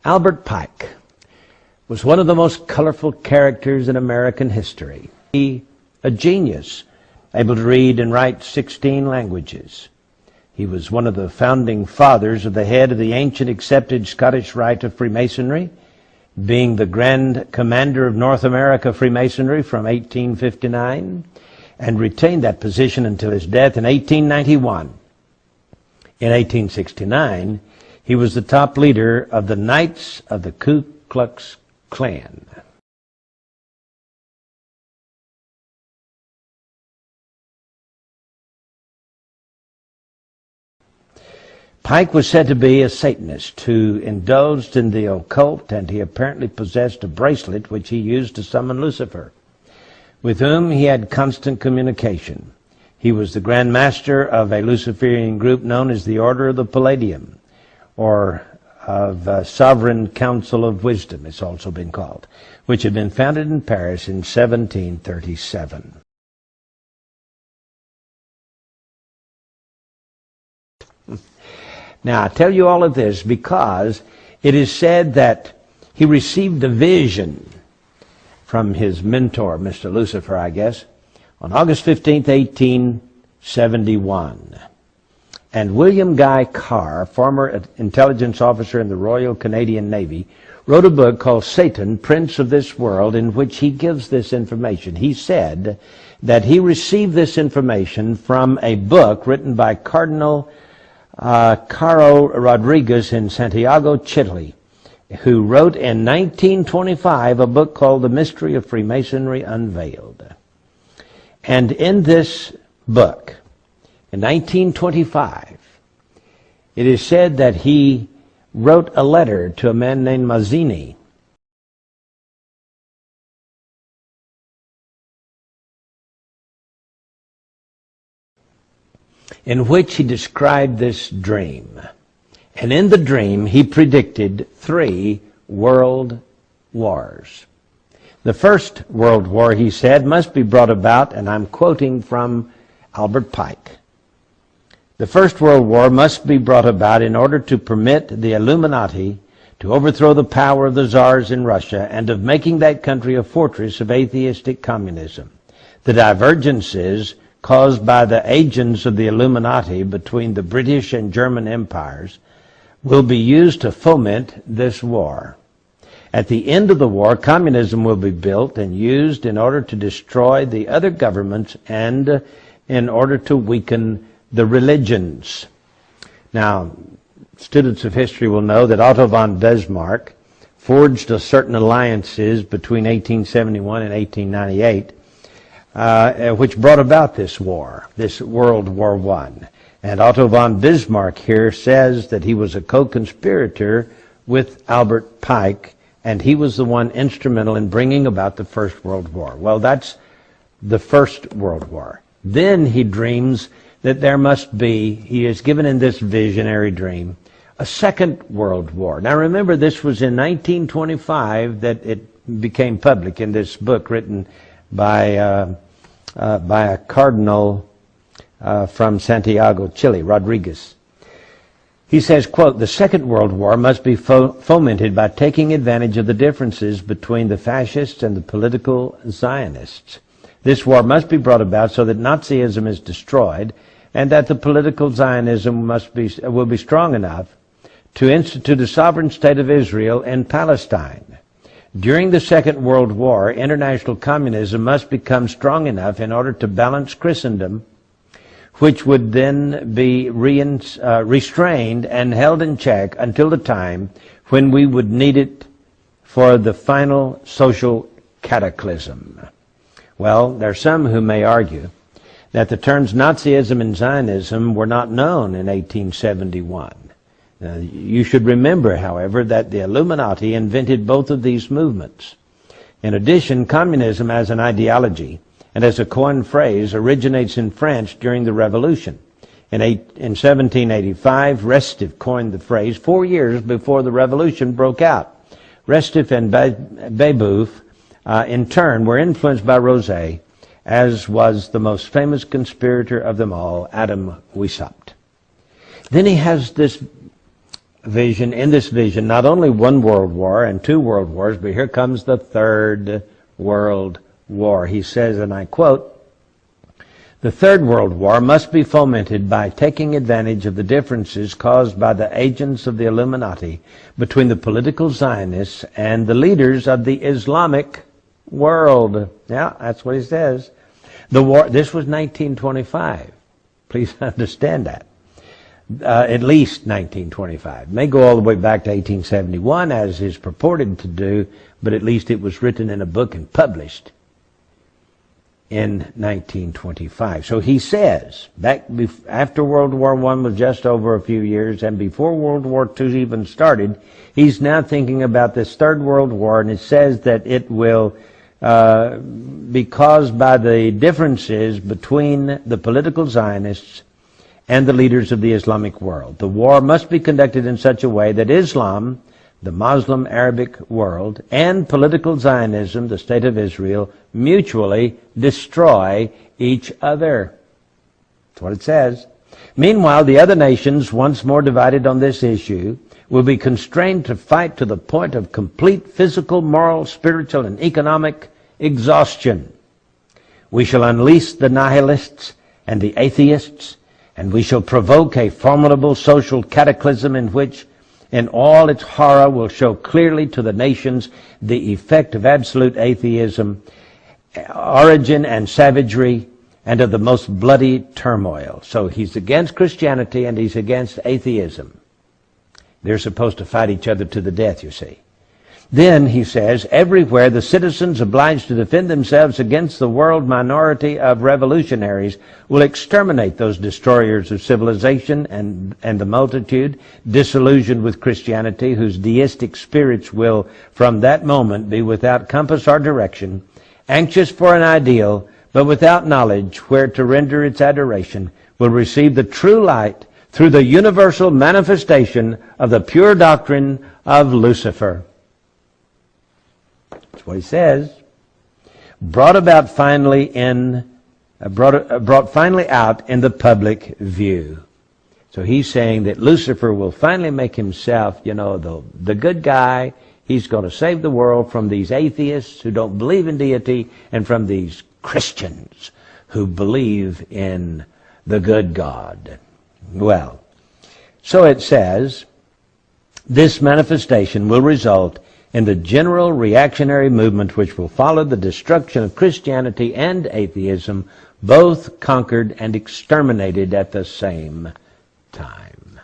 Albert Pike was one of the most colorful characters in American history. He, a genius, able to read and write 16 languages. He was one of the founding fathers of the head of the ancient accepted Scottish rite of Freemasonry, being the Grand Commander of North America Freemasonry from 1859, and retained that position until his death in 1891. In 1869, he was the top leader of the Knights of the Ku Klux Klan. Pike was said to be a Satanist who indulged in the occult, and he apparently possessed a bracelet which he used to summon Lucifer, with whom he had constant communication. He was the Grand Master of a Luciferian group known as the Ordo of the Palladium, or of Sovereign Council of Wisdom, it's also been called, which had been founded in Paris in 1737. Now, I tell you all of this because it is said that he received a vision from his mentor, Mr. Lucifer, I guess, on August 15th, 1871. And William Guy Carr, former intelligence officer in the Royal Canadian Navy, wrote a book called Satan, Prince of this World, in which he gives this information. He said that he received this information from a book written by Cardinal Caro Rodriguez in Santiago, Chile, who wrote in 1925 a book called The Mystery of Freemasonry Unveiled. And in this book, in 1925, it is said that he wrote a letter to a man named Mazzini, in which he described this dream. And in the dream, he predicted 3 world wars. The First World War, he said, must be brought about, and I'm quoting from Albert Pike. The First World War must be brought about in order to permit the Illuminati to overthrow the power of the czars in Russia and of making that country a fortress of atheistic communism. The divergences caused by the agents of the Illuminati between the British and German empires will be used to foment this war. At the end of the war, communism will be built and used in order to destroy the other governments and in order to weaken the religions. Now, students of history will know that Otto von Bismarck forged certain alliances between 1871 and 1898, which brought about this war, this World War I. And Otto von Bismarck here says that he was a co-conspirator with Albert Pike, and he was the one instrumental in bringing about the First World War. Well, that's the First World War. Then he dreams that there must be, he is given in this visionary dream, a Second World War. Now remember, this was in 1925 that it became public in this book written by a cardinal from Santiago, Chile, Rodriguez. He says, quote, "The Second World War must be fomented by taking advantage of the differences between the fascists and the political Zionists. This war must be brought about so that Nazism is destroyed and that the political Zionism will be strong enough to institute a sovereign state of Israel in Palestine. During the Second World War, international communism must become strong enough in order to balance Christendom, which would then be restrained and held in check until the time when we would need it for the final social cataclysm." Well, there are some who may argue that the terms Nazism and Zionism were not known in 1871. Now, you should remember, however, that the Illuminati invented both of these movements. In addition, communism as an ideology and as a coined phrase originates in France during the Revolution. In 1785, Restif coined the phrase 4 years before the Revolution broke out. Restif and Babeuf, in turn, were influenced by Rosé, as was the most famous conspirator of them all, Adam Weishaupt. Then he has this vision, in this vision, not only one world war and two world wars, but here comes the third world war. He says, and I quote, "The third world war must be fomented by taking advantage of the differences caused by the agents of the Illuminati between the political Zionists and the leaders of the Islamic world." Yeah, that's what he says. The war, this was 1925. Please understand that. At least 1925. May go all the way back to 1871, as is purported to do, but at least it was written in a book and published in 1925. So he says, after World War I was just over a few years, and before World War II even started, he's now thinking about this third world war, and it says that it will be caused by the differences between the political Zionists and the leaders of the Islamic world. The war must be conducted in such a way that Islam, the Moslem Arabic world, and political Zionism, the State of Israel, mutually destroy each other. That's what it says. Meanwhile, the other nations, once more divided on this issue, will be constrained to fight to the point of complete physical, moral, spiritual, and economic exhaustion. We shall unleash the nihilists and the atheists, and we shall provoke a formidable social cataclysm in which, in all its horror, will show clearly to the nations the effect of absolute atheism, origin and savagery, and of the most bloody turmoil. So he's against Christianity and he's against atheism. They're supposed to fight each other to the death, you see. Then, he says, everywhere the citizens obliged to defend themselves against the world minority of revolutionaries will exterminate those destroyers of civilization and the multitude, disillusioned with Christianity, whose deistic spirits will from that moment be without compass or direction, anxious for an ideal, but without knowledge where to render its adoration, will receive the true light through the universal manifestation of the pure doctrine of Lucifer. That's what he says. Brought finally out in the public view. So he's saying that Lucifer will finally make himself, the good guy. He's going to save the world from these atheists who don't believe in deity and from these Christians who believe in the good God. Well, so it says, this manifestation will result in the general reactionary movement which will follow the destruction of Christianity and atheism, both conquered and exterminated at the same time.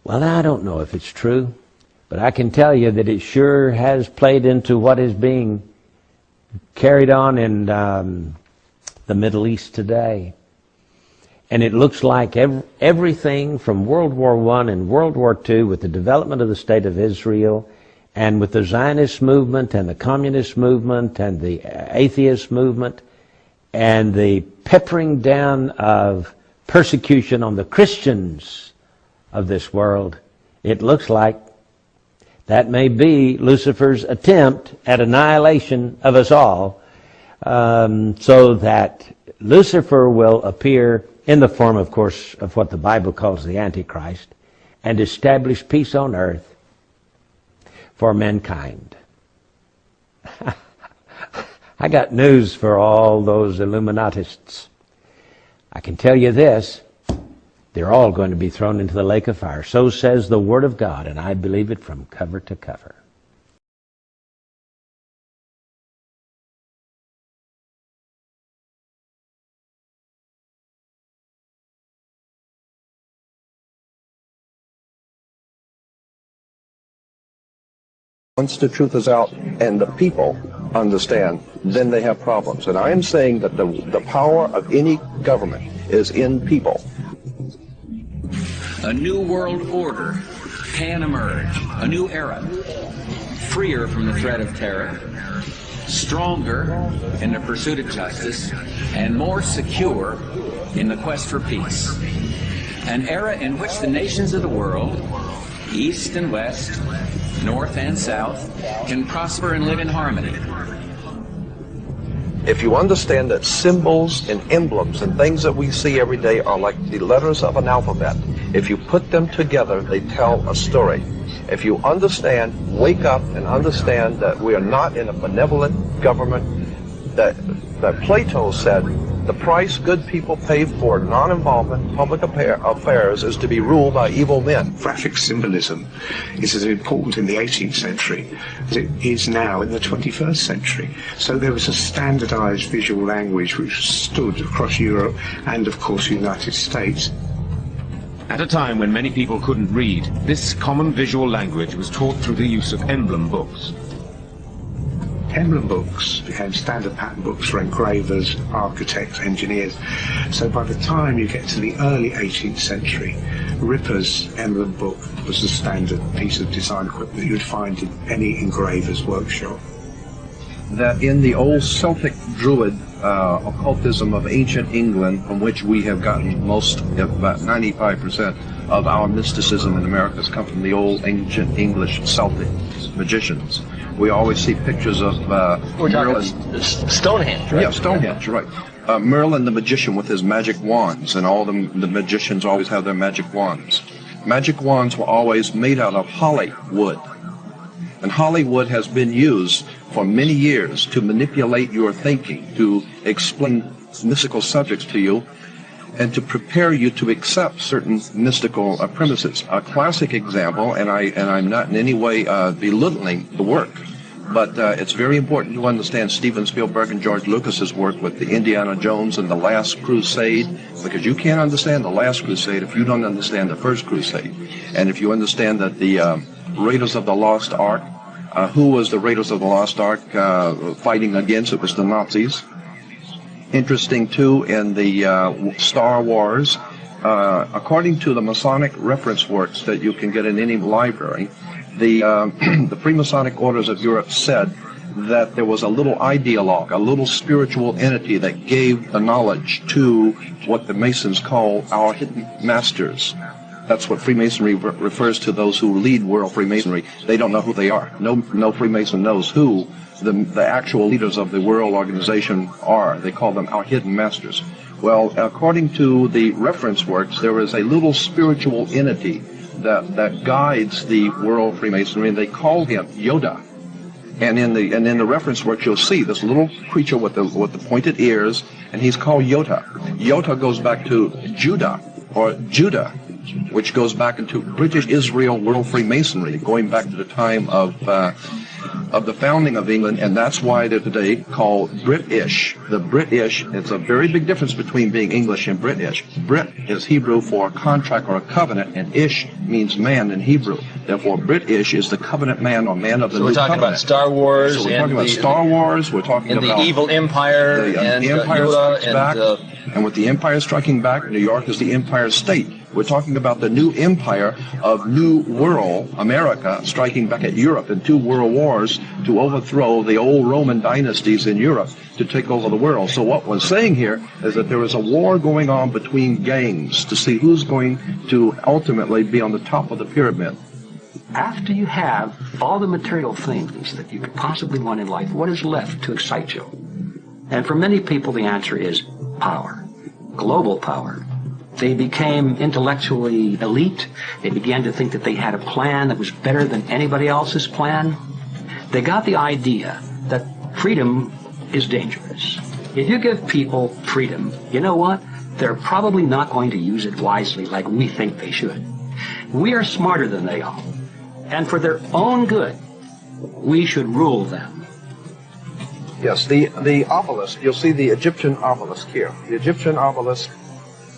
Well, I don't know if it's true, but I can tell you that it sure has played into what is being carried on in the Middle East today. And it looks like everything from World War I and World War II, with the development of the State of Israel, and with the Zionist movement and the communist movement and the atheist movement, and the peppering down of persecution on the Christians of this world, it looks like that may be Lucifer's attempt at annihilation of us all, so that Lucifer will appear in the form, of course, of what the Bible calls the Antichrist, and establish peace on earth for mankind. I got news for all those Illuminatists. I can tell you this, they're all going to be thrown into the lake of fire. So says the Word of God, and I believe it from cover to cover. Once the truth is out and the people understand, then they have problems. And I am saying that the power of any government is in people. A new world order can emerge, a new era, freer from the threat of terror, stronger in the pursuit of justice, and more secure in the quest for peace. An era in which the nations of the world, East and West, North and South, can prosper and live in harmony. If you understand that symbols and emblems and things that we see every day are like the letters of an alphabet, If you put them together, they tell a story. If you understand, wake up and understand that we are not in a benevolent government, that Plato said the price good people pay for non-involvement in public affairs is to be ruled by evil men. Graphic symbolism is as important in the 18th century as it is now in the 21st century. So there was a standardized visual language which stood across Europe and, of course, the United States. At a time when many people couldn't read, this common visual language was taught through the use of emblem books. Emblem books became standard pattern books for engravers, architects, engineers. So by the time you get to the early 18th century, Ripper's emblem book was the standard piece of design equipment that you'd find in any engraver's workshop. That in the old Celtic Druid occultism of ancient England, from which we have gotten most, about 95% of our mysticism in America has come from the old ancient English Celtic magicians. We always see pictures of we're talking about Stonehenge, right? Yeah, Stonehenge, right. Merlin the magician with his magic wands, and all the magicians always have their magic wands. Magic wands were always made out of holly wood. And Hollywood has been used for many years to manipulate your thinking, to explain mystical subjects to you, and to prepare you to accept certain mystical premises. A classic example, and I'm not in any way belittling the work, but it's very important to understand Steven Spielberg and George Lucas's work with the Indiana Jones and the Last Crusade, because you can't understand the Last Crusade if you don't understand the First Crusade. And if you understand that the Raiders of the Lost Ark, who was the Raiders of the Lost Ark fighting against? It was the Nazis. Interesting, too, in the Star Wars, according to the Masonic reference works that you can get in any library, the Freemasonic orders of Europe said that there was a little ideologue, a little spiritual entity that gave the knowledge to what the Masons call our hidden masters. That's what Freemasonry refers to, those who lead world Freemasonry. They don't know who they are. No Freemason knows who the actual leaders of the world organization are. They call them our hidden masters. Well, according to the reference works, there is a little spiritual entity that guides the world Freemasonry, and they call him Yoda. And in the reference works, you'll see this little creature with the pointed ears, and he's called Yoda. Yoda goes back to Judah, or Judah, which goes back into British Israel World Freemasonry, going back to the time of the founding of England, and that's why they're today called British. The British, it's a very big difference between being English and British. Brit is Hebrew for a contract or a covenant, and Ish means man in Hebrew. Therefore, British is the covenant man or man of the new covenant. So we're talking about Star Wars. So we're talking about Star Wars. We're talking about the evil empire and the Empire Yoda Strikes Back. And with the Empire striking back, New York is the Empire State. We're talking about the new empire of New World, America, striking back at Europe in 2 world wars to overthrow the old Roman dynasties in Europe to take over the world. So what we're saying here is that there is a war going on between gangs to see who's going to ultimately be on the top of the pyramid. After you have all the material things that you could possibly want in life, what is left to excite you? And for many people, the answer is power, global power. They became intellectually elite. They began to think that they had a plan that was better than anybody else's plan. They got the idea that freedom is dangerous. If you give people freedom, you know what? They're probably not going to use it wisely like we think they should. We are smarter than they are. And for their own good, we should rule them. Yes, the obelisk, you'll see the Egyptian obelisk here. The Egyptian obelisk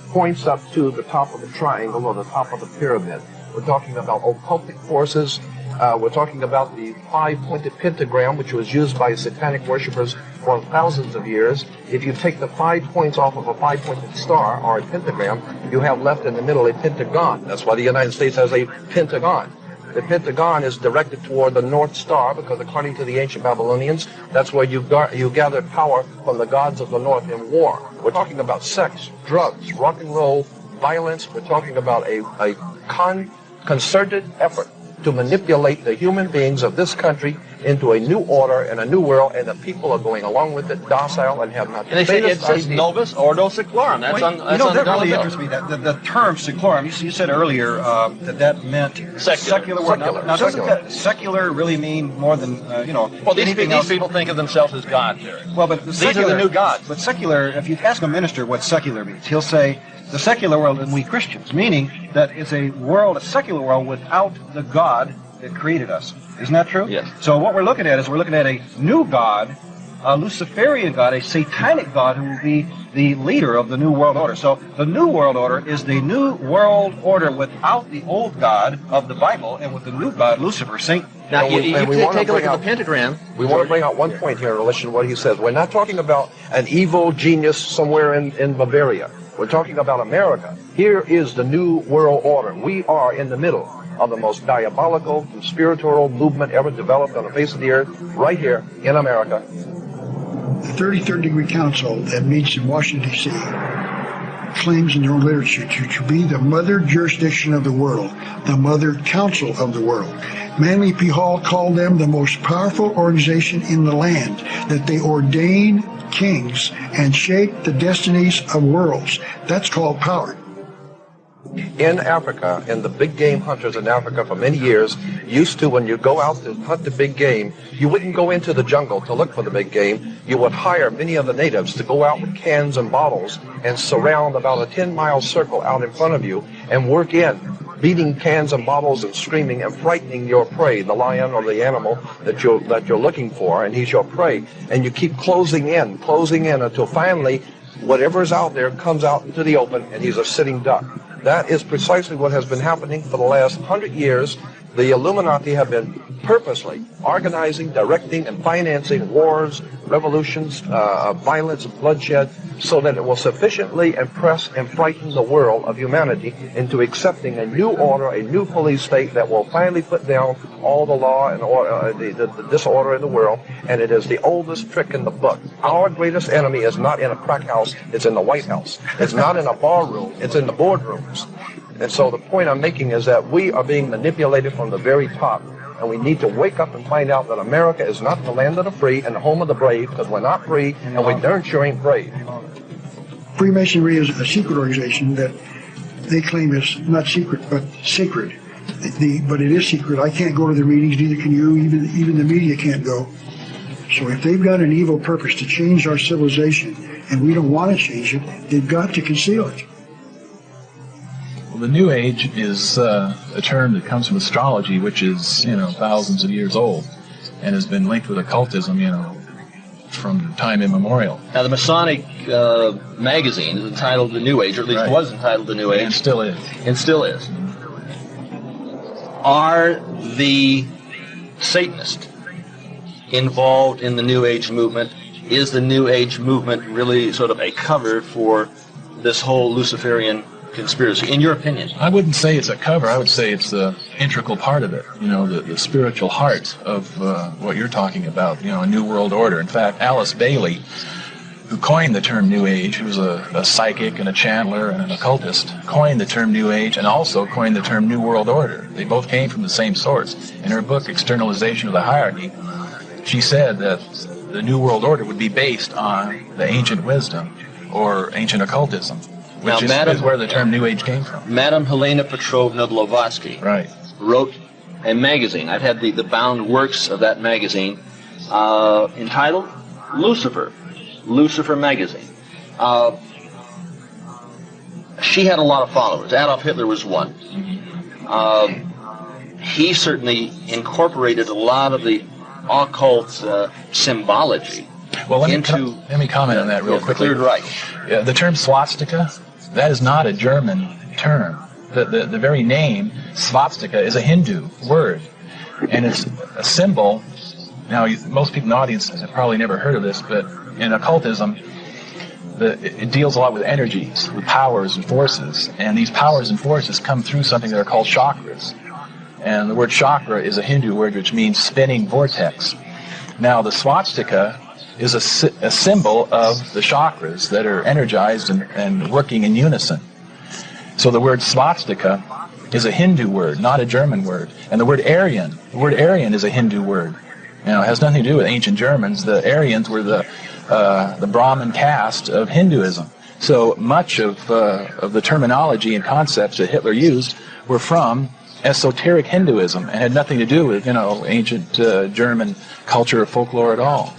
points up to the top of the triangle or the top of the pyramid. We're talking about occultic forces. We're talking about the 5-pointed pentagram, which was used by satanic worshippers for thousands of years. If you take the 5 points off of a 5-pointed star or a pentagram, you have left in the middle a pentagon. That's why the United States has a pentagon. The pentagon is directed toward the North Star because, according to the ancient Babylonians, that's where you gathered power from the gods of the North in war. We're talking about sex, drugs, rock and roll, violence. We're talking about a concerted effort to manipulate the human beings of this country into a new order and a new world, and the people are going along with it docile and have not. And they say it says novus ordo seclorum. That's on that really interests me. That the term seclorum. You said earlier that meant secular. Now, doesn't that secular really mean more than Well, these people think of themselves as gods. Well, but these are the new gods. But secular. If you ask a minister what secular means, he'll say the secular world and we Christians, meaning that it's a secular world without the God that created us. Isn't that true? Yes. So what we're looking at is a new God, a Luciferian God, a satanic God who will be the leader of the New World Order. So the New World Order is the New World Order without the old God of the Bible and with the new God, Lucifer, Satan. Now, you take a look at the pentagram. We want to bring out one point here in relation to what he says. We're not talking about an evil genius somewhere in Bavaria. We're talking about America. Here is the New World Order. We are in the middle of the most diabolical, conspiratorial movement ever developed on the face of the earth, right here in America. The 33rd Degree Council that meets in Washington, D.C. claims in their own literature to be the mother jurisdiction of the world, the mother council of the world. Manly P. Hall called them the most powerful organization in the land, that they ordain kings and shape the destinies of worlds. That's called power. In Africa, and the big game hunters in Africa for many years used to, when you go out to hunt the big game, you wouldn't go into the jungle to look for the big game. You would hire many of the natives to go out with cans and bottles and surround about a 10-mile circle out in front of you and work in, beating cans and bottles and screaming and frightening your prey, the lion or the animal that you're looking for, and he's your prey. And you keep closing in until finally whatever's out there comes out into the open and he's a sitting duck. That is precisely what has been happening for the last 100 years. The Illuminati have been purposely organizing, directing, and financing wars, revolutions, violence, bloodshed, so that it will sufficiently impress and frighten the world of humanity into accepting a new order, a new police state that will finally put down all the law and the disorder in the world. And it is the oldest trick in the book. Our greatest enemy is not in a crack house, it's in the White House. It's not in a bar room, it's in the boardrooms. And so the point I'm making is that we are being manipulated from the very top. And we need to wake up and find out that America is not the land of the free and the home of the brave, because we're not free and we darn sure ain't brave. Freemasonry is a secret organization that they claim is not secret but sacred. But it is secret. I can't go to the meetings, neither can you. Even the media can't go. So if they've got an evil purpose to change our civilization and we don't want to change it, they've got to conceal it. The New Age is a term that comes from astrology, which is, thousands of years old, and has been linked with occultism, from time immemorial. Now, the Masonic magazine is entitled The New Age, or at least was entitled The New Age. And still is. And still is. Are the Satanists involved in the New Age movement? Is the New Age movement really sort of a cover for this whole Luciferian conspiracy, in your opinion? I wouldn't say it's a cover. I would say it's the integral part of it, the spiritual heart of what you're talking about, a new world order. In fact, Alice Bailey, who coined the term New Age, who was a psychic and a channeler and an occultist, coined the term New Age and also coined the term New World Order. They both came from the same source. In her book, Externalization of the Hierarchy, she said that the New World Order would be based on the ancient wisdom or ancient occultism, which is where the term New Age came from. Madame Helena Petrovna Blavatsky wrote a magazine. I've had the bound works of that magazine entitled Lucifer Magazine. She had a lot of followers. Adolf Hitler was one. He certainly incorporated a lot of the occult symbology into... Let me comment on that real quickly. Third Reich. Yeah, the term swastika, that is not a German term. The very name, swastika, is a Hindu word. And it's a symbol. Now, most people in the audience have probably never heard of this, but in occultism, it deals a lot with energies, with powers and forces. And these powers and forces come through something that are called chakras. And the word chakra is a Hindu word which means spinning vortex. Now, the swastika is a symbol of the chakras that are energized and working in unison. So the word swastika is a Hindu word, not a German word. And the word Aryan is a Hindu word. You know, it has nothing to do with ancient Germans. The Aryans were the Brahmin caste of Hinduism. So much of the terminology and concepts that Hitler used were from esoteric Hinduism and had nothing to do with, you know, ancient German culture or folklore at all.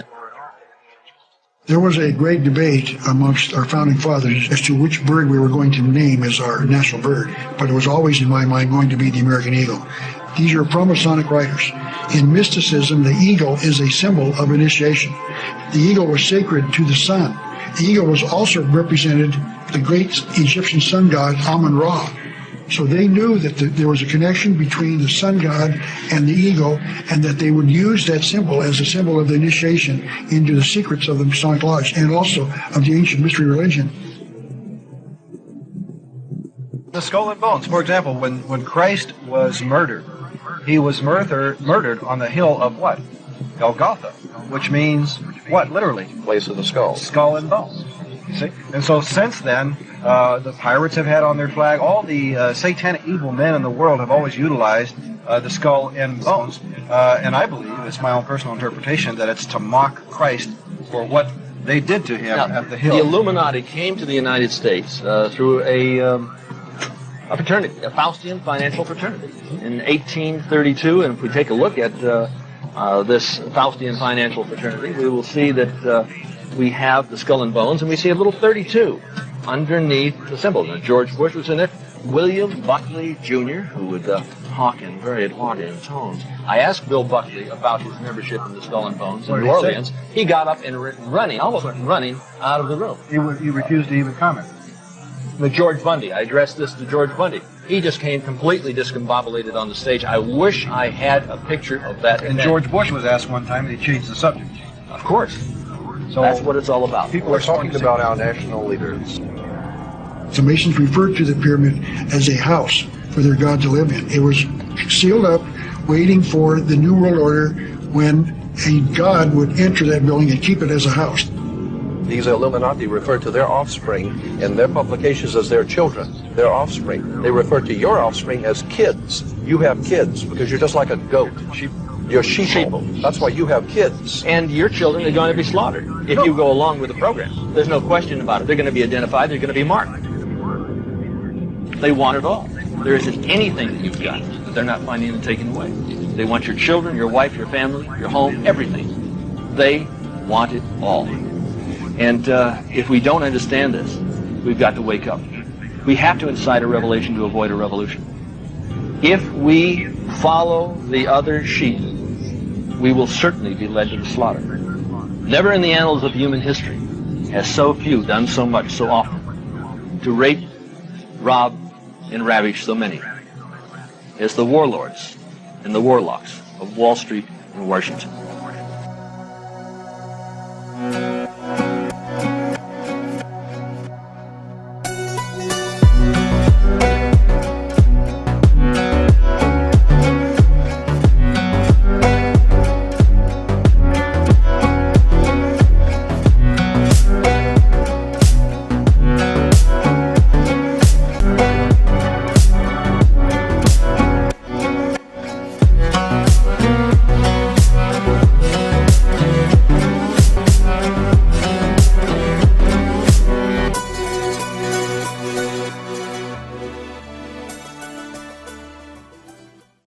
There was a great debate amongst our founding fathers as to which bird we were going to name as our national bird, but it was always in my mind going to be the American eagle. These are pro-Masonic writers. In mysticism, the eagle is a symbol of initiation. The eagle was sacred to the sun. The eagle was also represented the great Egyptian sun god Amun-Ra. So they knew that there was a connection between the sun god and the eagle, and that they would use that symbol as a symbol of the initiation into the secrets of the Masonic Lodge and also of the ancient mystery religion. The skull and bones, for example, when Christ was murdered, he was murdered on the hill of what? Golgotha, which means what, literally? Place of the skull. Skull and bones. You see? And so since then, the pirates have had on their flag, all the satanic evil men in the world have always utilized the skull and bones. And I believe, it's my own personal interpretation, that it's to mock Christ for what they did to him at the hill. The Illuminati came to the United States through a fraternity, a Faustian financial fraternity, in 1832. And if we take a look at this Faustian financial fraternity, we will see that we have the skull and bones, and we see a little 32 underneath the symbol. Now, George Bush was in it. William Buckley Jr., who would talk in very lauding tones. I asked Bill Buckley about his membership in the Skull and Bones in New Orleans. He got up and almost went running out of the room. He refused to even comment. But George Bundy, I addressed this to George Bundy. He just came completely discombobulated on the stage. I wish I had a picture of that. And George Bush was asked one time, and he changed the subject. Of course. So that's what it's all about. People are talking about our national leaders. The Masons referred to the pyramid as a house for their God to live in. It was sealed up, waiting for the New World Order when a God would enter that building and keep it as a house. These Illuminati refer to their offspring in their publications as their children, their offspring. They refer to your offspring as kids. You have kids because you're just like a goat. You're sheeple. That's why you have kids. And your children are going to be slaughtered if you go along with the program. There's no question about it. They're going to be identified. They're going to be marked. They want it all. There isn't anything that you've got that they're not finding and taking away. They want your children, your wife, your family, your home, everything. They want it all. And if we don't understand this, we've got to wake up. We have to incite a revelation to avoid a revolution. If we follow the other sheep, we will certainly be led to the slaughter. Never in the annals of human history has so few done so much so often to rape, rob, and ravage so many as the warlords and the warlocks of Wall Street and Washington.